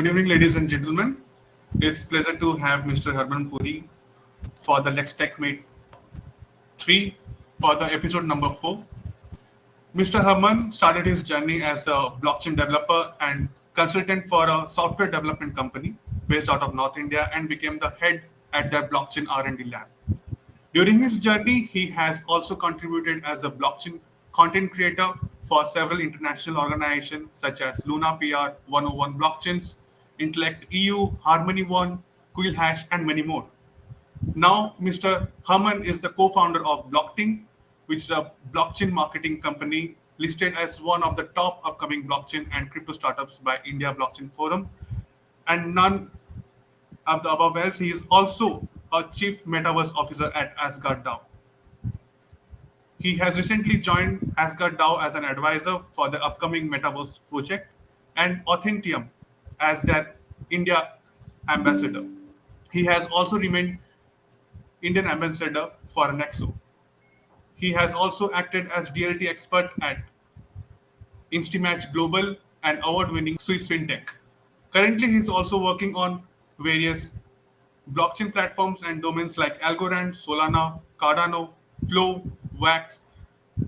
Good evening, ladies and gentlemen. It's a pleasure to have Mr. Harman Puri for the LexTech Meet 3 for the episode number 4. Mr. Harman started his journey as a blockchain developer and consultant for a software development company based out of North India and became the head at their blockchain R&D lab. During his journey, he has also contributed as a blockchain content creator for several international organizations such as Luna PR, 101 Blockchains, Intellect EU, Harmony One, Quill Hash, and many more. Now, Mr. Harman is the co-founder of BlockTing, which is a blockchain marketing company listed as one of the top upcoming blockchain and crypto startups by India Blockchain Forum. And none of the above else, he is also a Chief Metaverse Officer at Asgard DAO. He has recently joined Asgard DAO as an advisor for the upcoming Metaverse project and Authentium as their India ambassador. He has also remained Indian ambassador for Nexo. He has also acted as DLT expert at Instimatch Global and award-winning Swiss FinTech. Currently, he's also working on various blockchain platforms and domains like Algorand, Solana, Cardano, Flow, Wax,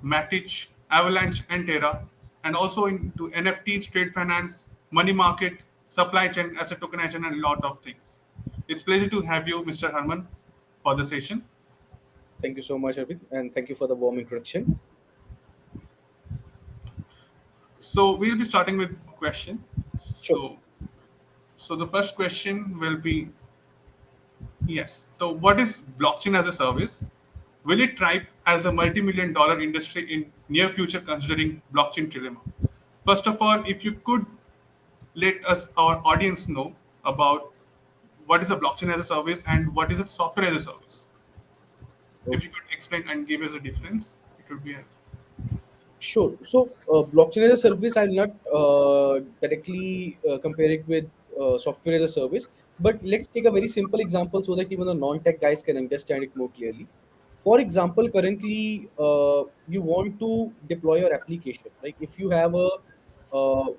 Matic, Avalanche, and Terra, and also into NFTs, trade finance, money market, supply chain, asset tokenization, and a lot of things. It's a pleasure to have you, Mr. Harman, for the session. Thank you so much, Arvind, and thank you for the warm introduction. So we'll be starting with question. Sure. So the first question will be, yes. So what is blockchain as a service? Will it thrive as a multi-million-dollar industry in near future considering blockchain trilemma? First of all, if you could let us, our audience, know about what is a blockchain as a service and what is a software as a service. If you could explain and give us a difference, it would be helpful. Sure. So, blockchain as a service, I'll not directly compare it with software as a service, but let's take a very simple example so that even the non-tech guys can understand it more clearly. For example, currently, you want to deploy your application, right? If you have a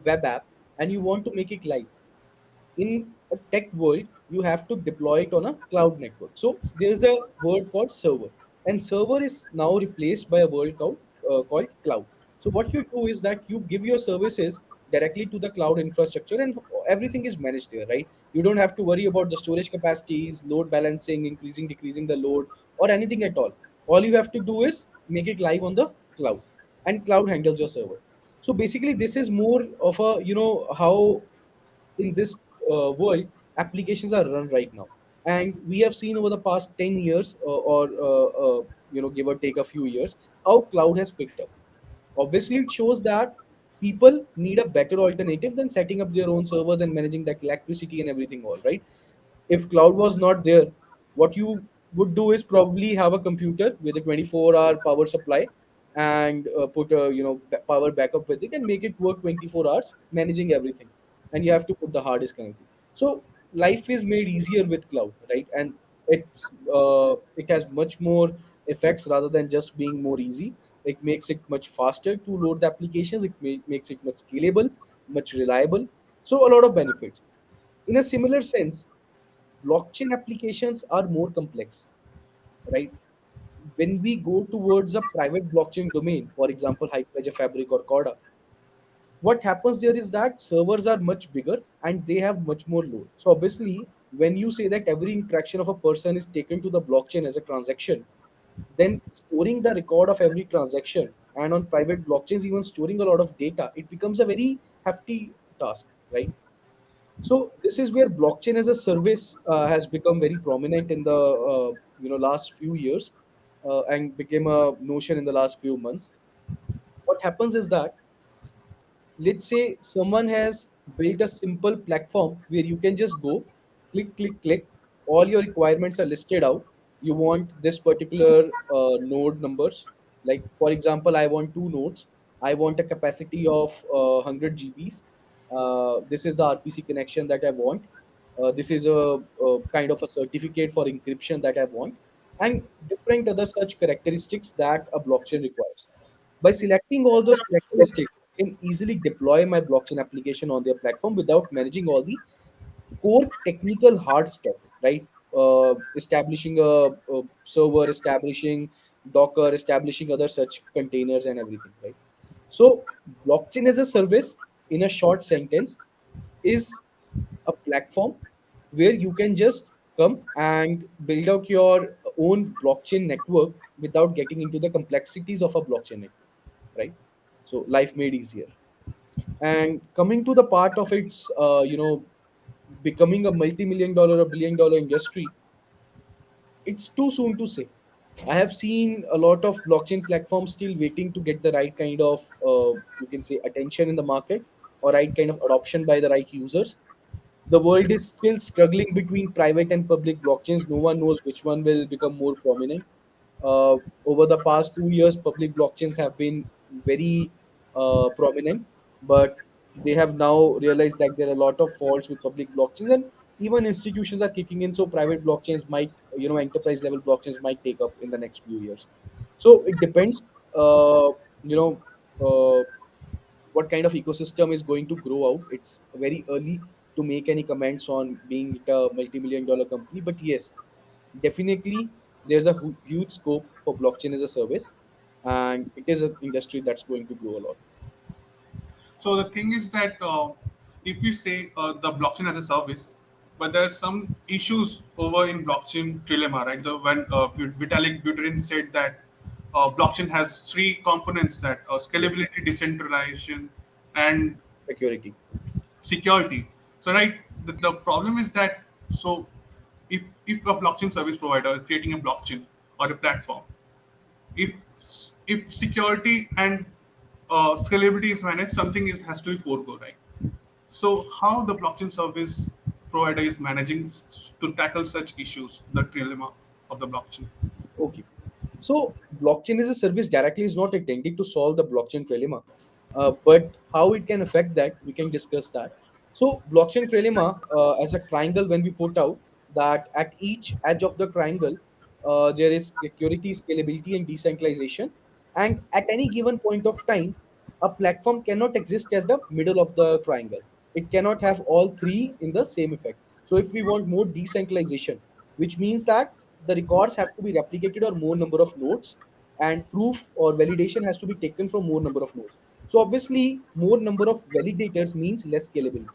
web app and you want to make it live, in a tech world, you have to deploy it on a cloud network. So there's a word called server, and server is now replaced by a word called cloud. So what you do is that you give your services directly to the cloud infrastructure, and everything is managed there, right? You don't have to worry about the storage capacities, load balancing, increasing, decreasing the load, or anything at all. All you have to do is make it live on the cloud, and cloud handles your server. So basically, this is more of a how in this world applications are run right now, and we have seen over the past 10 years or give or take a few years how cloud has picked up. Obviously it shows that people need a better alternative than setting up their own servers and managing that electricity and everything, all right? If cloud was not there, what you would do is probably have a computer with a 24-hour power supply and put a power backup with it and make it work 24 hours managing everything, and you have to put the hard disk and everything. So life is made easier with cloud, right? And it has much more effects rather than just being more easy. It makes it much faster to load the applications. Makes it much scalable, much reliable. So a lot of benefits. In a similar sense, blockchain applications are more complex, right? When we go towards a private blockchain domain, for example, Hyperledger Fabric or Corda, what happens there is that servers are much bigger and they have much more load. So obviously, when you say that every interaction of a person is taken to the blockchain as a transaction, then storing the record of every transaction, and on private blockchains, even storing a lot of data, it becomes a very hefty task, right? So this is where blockchain as a service has become very prominent in the last few years, and became a notion in the last few months. What happens is that, let's say someone has built a simple platform where you can just go click click click, all your requirements are listed out. You want this particular node numbers, like for example, I want two nodes. I want a capacity of 100 gbs. This is the RPC connection that I want. This is a kind of a certificate for encryption that I want, and different other such characteristics that a blockchain requires. By selecting all those characteristics, I can easily deploy my blockchain application on their platform without managing all the core technical hard stuff, right? Establishing a server, establishing Docker, establishing other such containers and everything, right? So, blockchain as a service, in a short sentence, is a platform where you can just come and build out your own blockchain network without getting into the complexities of a blockchain network, right? So, life made easier. And coming to the part of its, becoming a multi-million dollar or billion dollar industry, it's too soon to say. I have seen a lot of blockchain platforms still waiting to get the right kind of, you can say, attention in the market or right kind of adoption by the right users. The world is still struggling between private and public blockchains. No one knows which one will become more prominent. Over the past 2 years, public blockchains have been very prominent, but they have now realized that there are a lot of faults with public blockchains, and even institutions are kicking in. So private blockchains might, enterprise level blockchains might take up in the next few years. So it depends. You know. What kind of ecosystem is going to grow out. It's very early to make any comments on being it a multi-million dollar company, but yes, definitely there's a huge scope for blockchain as a service, and it is an industry that's going to grow a lot. So the thing is that if we say the blockchain as a service, but there are some issues over in blockchain trilemma, right? The when Vitalik Buterin said that blockchain has three components, that Yes, scalability, decentralization, and security. security. So right, the problem is that, so if a blockchain service provider is creating a blockchain or a platform, if if security and scalability is managed, something is has to be forego, right? So how the blockchain service provider is managing to tackle such issues, the trilemma of the blockchain? Okay. So blockchain as a service directly is not intended to solve the blockchain trilemma, but how it can affect that, we can discuss that. So blockchain trilemma, as a triangle, when we put out that at each edge of the triangle, there is security, scalability, and decentralization. And at any given point of time, a platform cannot exist as the middle of the triangle. It cannot have all three in the same effect. So if we want more decentralization, which means that the records have to be replicated on more number of nodes, and proof or validation has to be taken from more number of nodes. So obviously more number of validators means less scalability.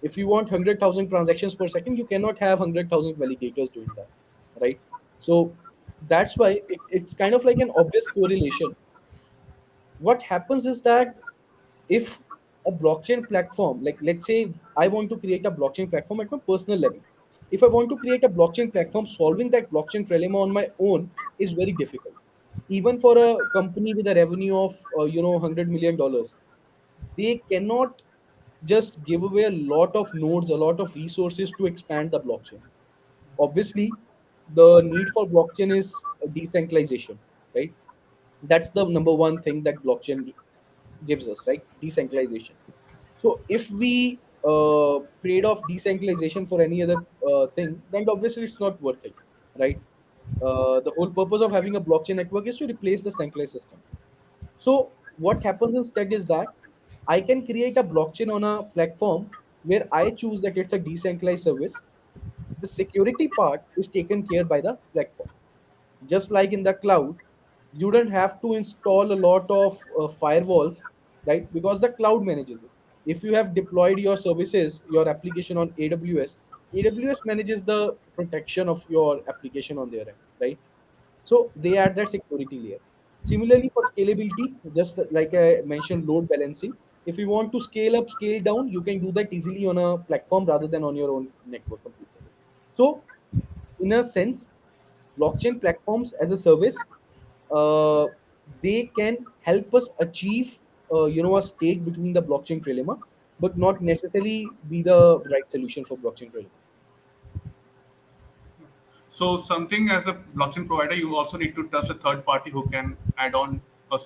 If you want 100,000 transactions per second, you cannot have 100,000 validators doing that, right? So that's why it's kind of like an obvious correlation. What happens is that if a blockchain platform, like let's say I want to create a blockchain platform at my personal level, if I want to create a blockchain platform, solving that blockchain trilemma on my own is very difficult. Even for a company with a revenue of $100 million, they cannot just give away a lot of nodes, a lot of resources to expand the blockchain. Obviously, the need for blockchain is decentralization, right? That's the number one thing that blockchain gives us, right? Decentralization. So if we trade off decentralization for any other thing, then obviously it's not worth it, right? The whole purpose of having a blockchain network is to replace the centralized system. So what happens instead is that I can create a blockchain on a platform where I choose that it's a decentralized service. The security part is taken care by the platform. Just like in the cloud, you don't have to install a lot of firewalls, right? Because the cloud manages it. If you have deployed your services, your application on AWS manages the protection of your application on their end, right? So they add that security layer. Similarly, for scalability, just like I mentioned, load balancing. If you want to scale up, scale down, you can do that easily on a platform rather than on your own network computer. So, in a sense, blockchain platforms as a service, uh, they can help us achieve, a state between the blockchain trilemma, but not necessarily be the right solution for blockchain trilemma. So something as a blockchain provider, you also need to trust a third party who can add on a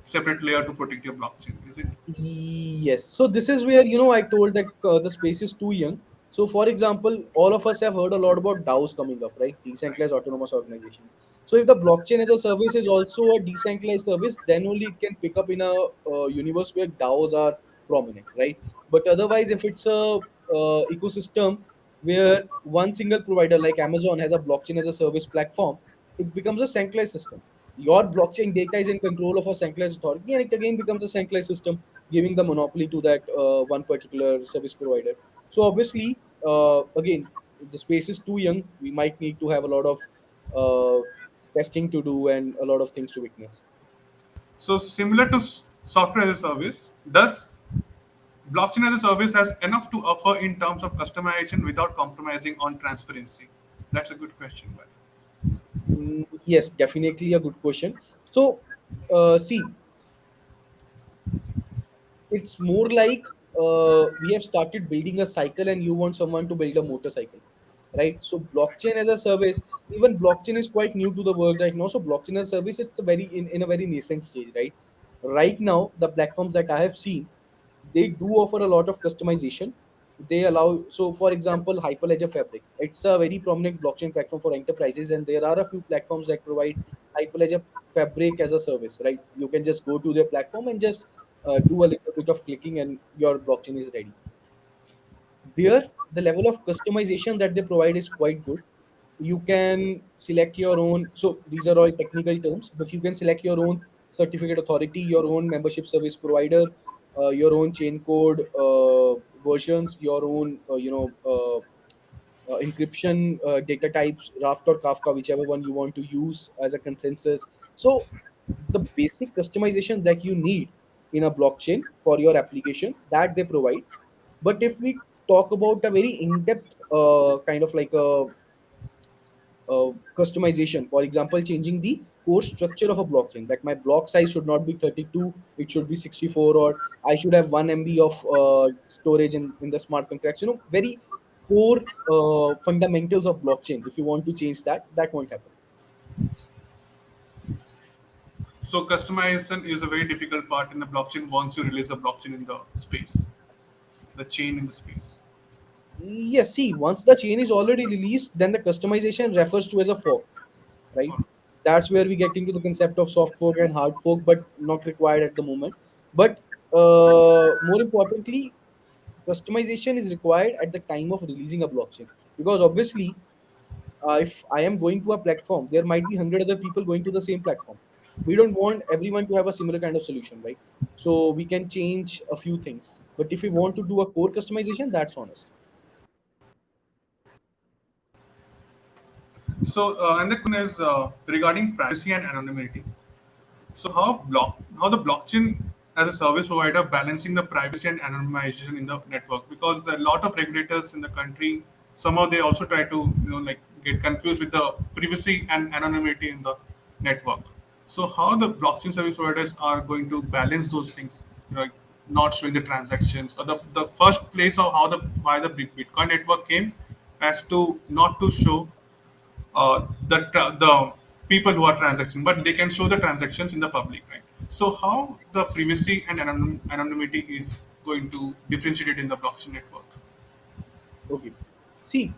separate layer to protect your blockchain, is it? Yes. So this is where I told that the space is too young. So for example, all of us have heard a lot about DAOs coming up, right? Right. Decentralized autonomous organizations. So if the blockchain as a service is also a decentralized service, then only it can pick up in a universe where DAOs are prominent, right? But otherwise, if it's a ecosystem where one single provider like Amazon has a blockchain as a service platform, it becomes a centralized system. Your blockchain data is in control of a centralized authority, and it again becomes a centralized system, giving the monopoly to that one particular service provider. So obviously, again, the space is too young. We might need to have a lot of testing to do and a lot of things to witness. So similar to software as a service, does blockchain as a service has enough to offer in terms of customization without compromising on transparency? That's a good question. By the way. Yes, definitely a good question. So, see, it's more like we have started building a cycle and you want someone to build a motorcycle, right? So blockchain as a service, even blockchain is quite new to the world right now. So blockchain as a service, it's a very in a very nascent stage, right now the platforms that I have seen, they do offer a lot of customization. They allow, so for example, Hyperledger Fabric, it's a very prominent blockchain platform for enterprises, and there are a few platforms that provide Hyperledger Fabric as a service, right? You can just go to their platform and just do a little bit of clicking and your blockchain is ready. There, the level of customization that they provide is quite good. You can select your own, so these are all technical terms, but you can select your own certificate authority, your own membership service provider, your own chain code versions, your own encryption data types, Raft or Kafka, whichever one you want to use as a consensus. So the basic customization that you need in a blockchain for your application, that they provide. But if we talk about a very in-depth kind of like a customization, for example, changing the core structure of a blockchain, that my block size should not be 32, it should be 64, or I should have 1 MB of storage in the smart contracts, very core fundamentals of blockchain. If you want to change that, that won't happen. So customization is a very difficult part in the blockchain once you release the blockchain in the space, the chain in the space. Yes, see, once the chain is already released, then the customization refers to as a fork, right? That's where we get into the concept of soft fork and hard fork, but not required at the moment. But more importantly, customization is required at the time of releasing a blockchain, because obviously, if I am going to a platform, there might be 100 other people going to the same platform. We don't want everyone to have a similar kind of solution, right? So we can change a few things, but if we want to do a core customization, that's honest. So and the question is regarding privacy and anonymity. So how the blockchain as a service provider balancing the privacy and anonymization in the network, because there are a lot of regulators in the country. Somehow they also try to like get confused with the privacy and anonymity in the network. So how the blockchain service providers are going to balance those things, like not showing the transactions, or the first place of how the why the Bitcoin network came as to not to show the people who are transacting, but they can show the transactions in the public, right? So how the privacy and anonymity is going to differentiate it in the blockchain network? Okay. See,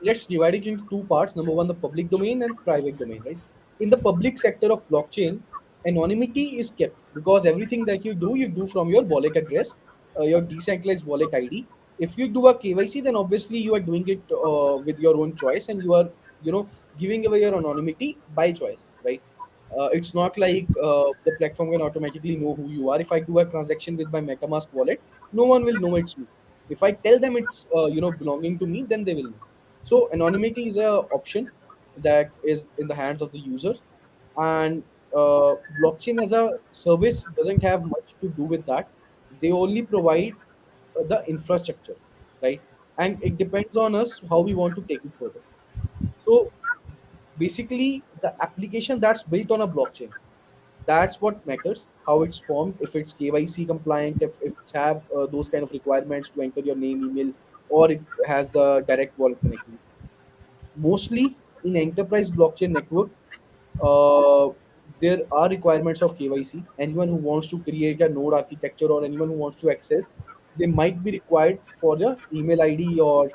let's divide it into two parts. Number one, the public domain and private domain, right? In the public sector of blockchain, anonymity is kept because everything that you do from your wallet address, your decentralized wallet ID. If you do a KYC, then obviously you are doing it with your own choice, and you are, giving away your anonymity by choice, right? It's not like the platform can automatically know who you are. If I do a transaction with my MetaMask wallet, no one will know it's me. If I tell them it's belonging to me, then they will know. So anonymity is a option that is in the hands of the user, and blockchain as a service doesn't have much to do with that. They only provide the infrastructure, right? And it depends on us how we want to take it further. So basically, the application that's built on a blockchain, that's what matters, how it's formed, if it's KYC compliant, if it have those kind of requirements to enter your name, email, or it has the direct wallet connectivity. Mostly in enterprise blockchain network, uh, there are requirements of KYC. Anyone who wants to create a node architecture or anyone who wants to access, they might be required for the email ID or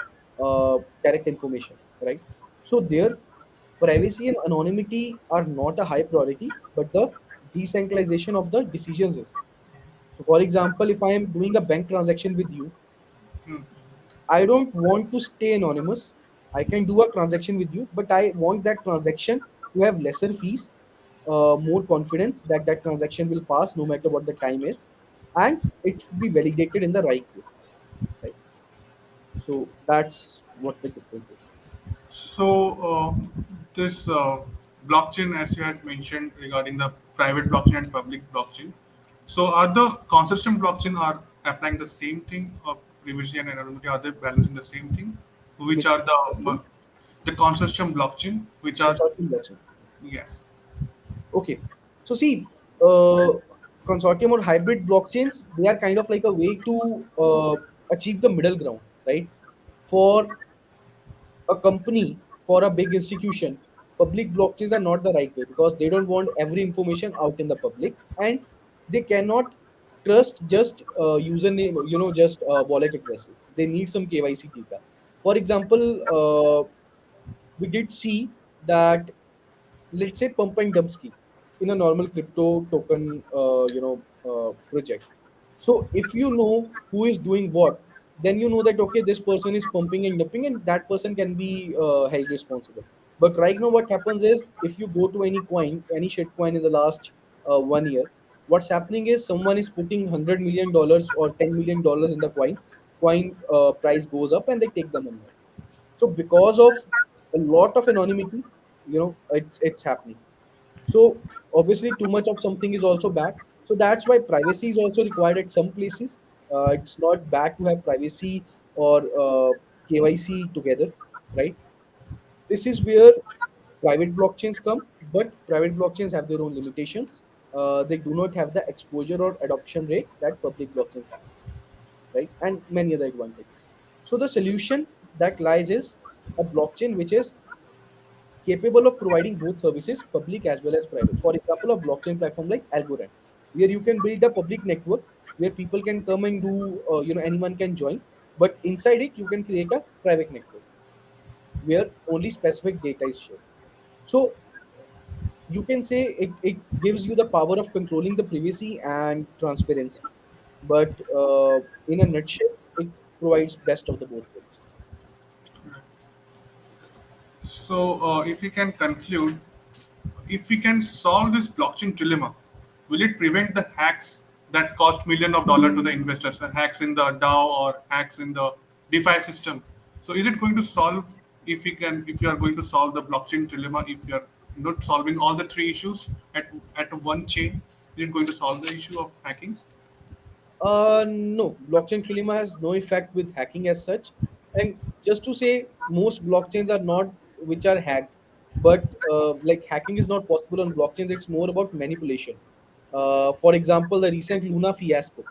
direct information, right? So there, privacy and anonymity are not a high priority, but the decentralization of the decisions is. So, for example, if I am doing a bank transaction with you, Hmm. I don't want to stay anonymous. I can do a transaction with you, but I want that transaction to have lesser fees, more confidence that that transaction will pass no matter what the time is, and it should be validated in the right way. Right. So that's what the difference is. So, this blockchain, as you had mentioned regarding the private blockchain and public blockchain, so are the consortium blockchain are applying the same thing of privacy and anonymity? Are they balancing the same thing? Which Which are the consortium blockchain, which are consortium blockchain? yes. Okay. So see, uh, consortium or hybrid blockchains, they are kind of like a way to achieve the middle ground, right? For a company, for a big institution, public blockchains are not the right way because they don't want every information out in the public, and they cannot trust just username, just wallet addresses. They need some KYC data. For example, we did see that, let's say, pump and dump scheme in a normal crypto token project. So if you know who is doing what, then you know that okay, this person is pumping and dumping and that person can be held responsible. But right now what happens is, if you go to any coin, any shit coin in the last 1 year, what's happening is someone is putting $100 million or $10 million in the coin price goes up and they take the money out. So because of a lot of anonymity, it's happening. So obviously too much of something is also bad. So that's why privacy is also required at some places. It's not bad to have privacy or KYC together, right? This is where private blockchains come, but private blockchains have their own limitations. They do not have the exposure or adoption rate that public blockchains have, right? And many other advantages. So the solution that lies is a blockchain which is capable of providing both services, public as well as private. For example, a blockchain platform like Algorand, where you can build a public network where people can come and do, anyone can join, but inside it you can create a private network where only specific data is shared. So you can say it gives you the power of controlling the privacy and transparency, but in a nutshell, it provides best of the both worlds. So, if we can conclude, if we can solve this blockchain dilemma, will it prevent the hacks that cost millions of dollars to the investors, the hacks in the DAO or hacks in the DeFi system? So, is it going to solve if you are going to solve the blockchain dilemma, if you are not solving all the three issues at one chain, is it going to solve the issue of hacking? No, blockchain trilemma has no effect with hacking as such. And just to say, most blockchains are not which are hacked, but like hacking is not possible on blockchains. It's more about manipulation. For example, the recent Luna fiasco.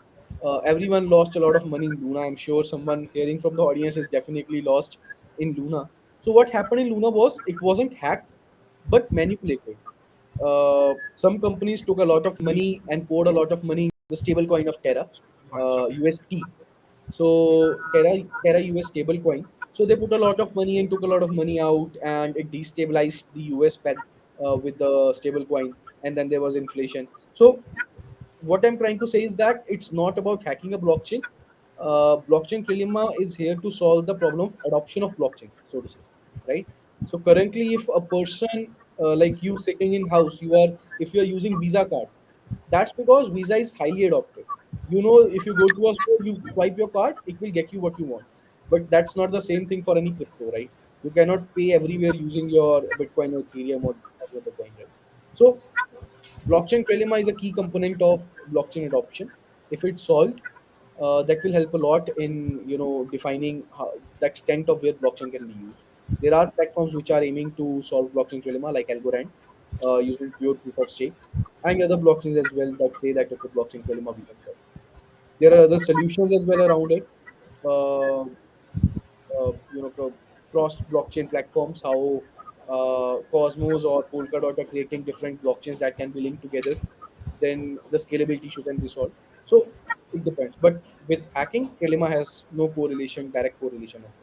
Everyone lost a lot of money in Luna. I'm sure someone hearing from the audience is definitely lost in Luna. So what happened in Luna was it wasn't hacked, but manipulated. Some companies took a lot of money and poured a lot of money in the stable coin of Terra, Points, okay. UST. So Terra US stable coin. So they put a lot of money and took a lot of money out, and it destabilized the US peg with the stable coin, and then there was inflation. So what I'm trying to say is that it's not about hacking a blockchain. Blockchain trilemma is here to solve the problem of adoption of blockchain, so to say, right? So currently, if a person like you sitting in house, if you are using Visa card, that's because Visa is highly adopted. If you go to a store, you swipe your card, it will get you what you want. But that's not the same thing for any crypto, right? You cannot pay everywhere using your Bitcoin or Ethereum or any other coin, right? So blockchain trilemma is a key component of blockchain adoption. If it's solved, that will help a lot in defining the extent of where blockchain can be used. There are platforms which are aiming to solve blockchain trilemma, like Algorand, using pure proof of stake, and other blockchains as well that say that okay, blockchain trilemma we can solve. There are other solutions as well around it. Uh, Cross blockchain platforms, how Cosmos or Polkadot are creating different blockchains that can be linked together, then the scalability issue can be solved. So it depends. But with hacking, Trilemma has no correlation, direct correlation as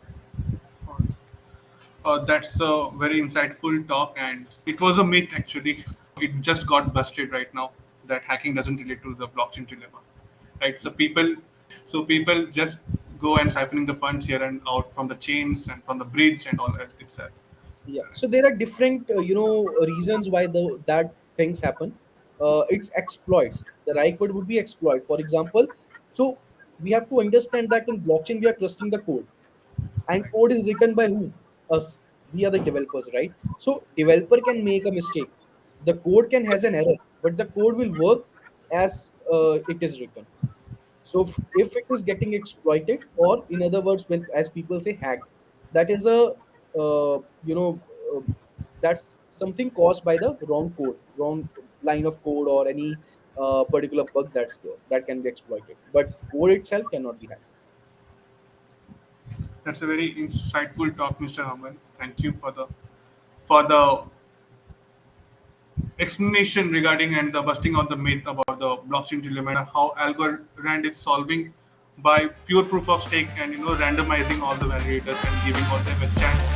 such. That's a very insightful talk, and it was a myth actually. It just got busted right now that hacking doesn't relate to the blockchain dilemma, right? So people just go and siphoning the funds here and out from the chains and from the bridge and all that itself. Yeah, so there are different reasons why that things happen. It's exploits. The right word would be exploit. For example, so we have to understand that in blockchain we are trusting the code, and code is written by whom? Us. We are the developers, right? So developer can make a mistake. The code can has an error, but the code will work as it is written. So if it is getting exploited, or in other words, when as people say hacked, that is a you know that's something caused by the wrong code, wrong line of code, or any particular bug that's there that can be exploited. But code itself cannot be hacked. That's a very insightful talk, Mr. Harman. Thank you for the explanation regarding and the busting of the myth about the blockchain dilemma and how Algorand is solving by pure proof of stake and randomizing all the validators and giving all them a chance